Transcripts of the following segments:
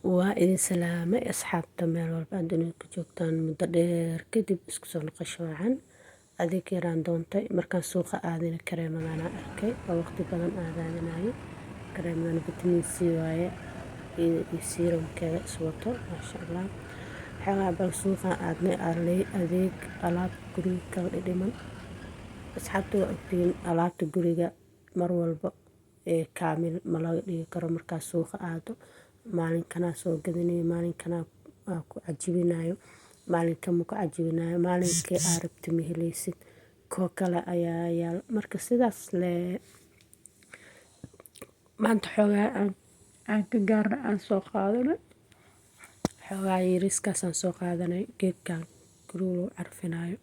Waa idin salaamay asxaabta meel walba aad dunida ka joogtaan muddo dheer kadib isku soo noqosho wacan adeeg yaraan doontay markaan suuqa aadayna kareemadan arkay oo waqti badan aadaadinayo kareemadan vitamin C waaye iyo serumkeeda iswato maasha Allah waxaa bal suuqa aadnay adeeg alaab guriga kala dhiman asxaabta waa ogtiin alaabta guriga mar walba kaamil ma laga dhigi karo markaa suuqa aado maalinkana soo gadanayo maalinkana ku cajibinayo maalinkan ku cajibinayo maalinkii aad rabto ma helaysid koo kale ayaa yaal marka sidaas le maanta xoogaa aan ka gaarna aan soo qaadanay xoogaa yariiskaas aan soo qaadanay geedkan guriga carfinayo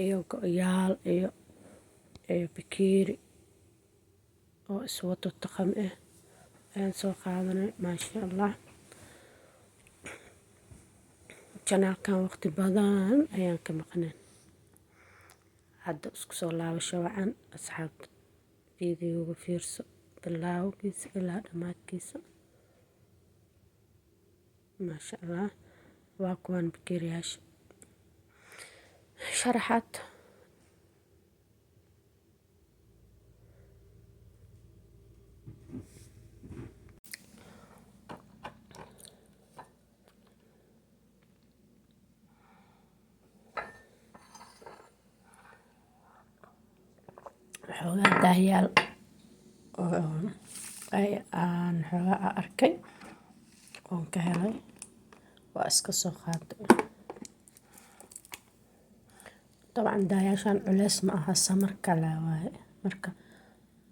iyo go'yaal iyo bakeeri oo iswato taqam ayaan soo qaadanay maasha Allah janaalkan waqti badan ayaan ka maqneen hadda isku soo laabasho wacan asxaabta fiidiyowga fiirso bilaawgiisa ilaa dhammaadkiisa maasha Allah waa kuwan bakeeriyaasha sharaxaad xoogaa daahyaal aan xoogaa arkay oon ka helay waa iska soo qaatay dabcan daayaashan culeys ma aha samar kale waaye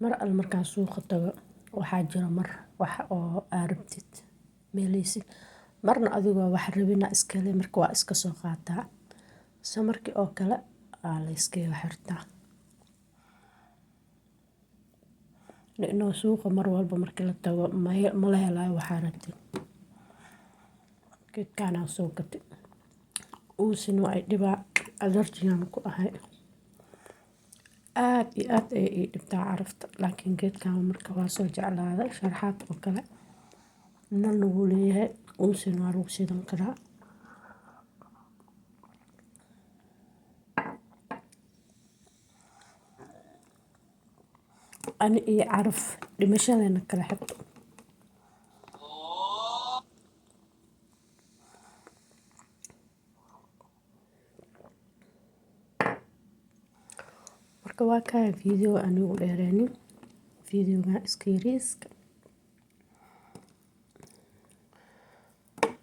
mar al markaan suuqa tago waxaa jira mar wax oo aad rabtid meelaysid marna adigoo wax rabina iskale marka waa iska soo qaataa samarkii oo kale la iskaga xirtaa لأنه سوق مر والبا مركي لا tago ma la helayo waxaa rabtid geedkaan soo gatay uusin waa dhibaa allergigan ku ahay aad iyo aad ay ii dhibtaa carafta laakiin geedkaan marka waa soo jeclaaday sharaxaad oo kale nalna wuu leeyahay uusin waa lagu shidan karaa ani iyo caraf dhimashadayna kala xigto marka waa kaa video anigu dheereenin videoga iska yariiska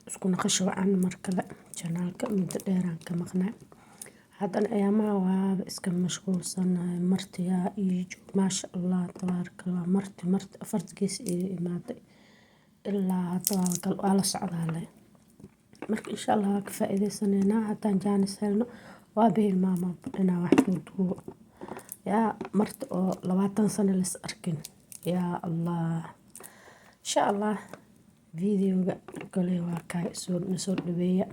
isku naqasho wacan mar kale janaalka muddo dheeraan ka maqnaa haddana ayaamaha waaba iska mashquulsanahay martiyaa iyo joog maasha Allah tabaaraka Allah marti afartigiis iyo imaaday ilaa hadda waa la socdaa le marka insha Allah waa ka faa'iidaysanaynaa haddaan jaanis helno waa bihil maama inaa wax duuduubo yaa marti oo 20 sano lis arkin yaa Allah insha Allah videoga kale waa kaa soo dhaweeya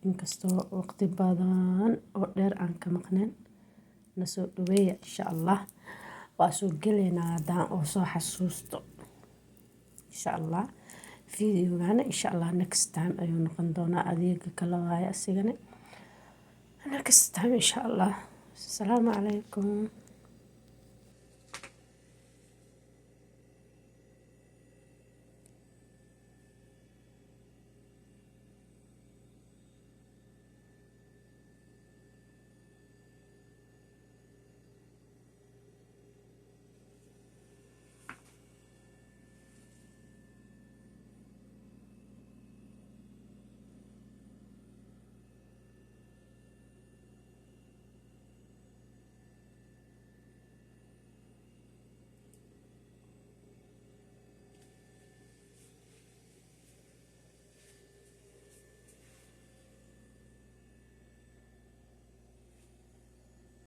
inkastoo waqti badan oo dheer aan ka maqneen na soo dhaweeya insha Allah waa soo galeynaa haddaan oo soo xasuusto insha Allah videogana insha Allah next time ayuu noqon doonaa adeega kala waaye asigana next time insha Allah assalaamu calaykum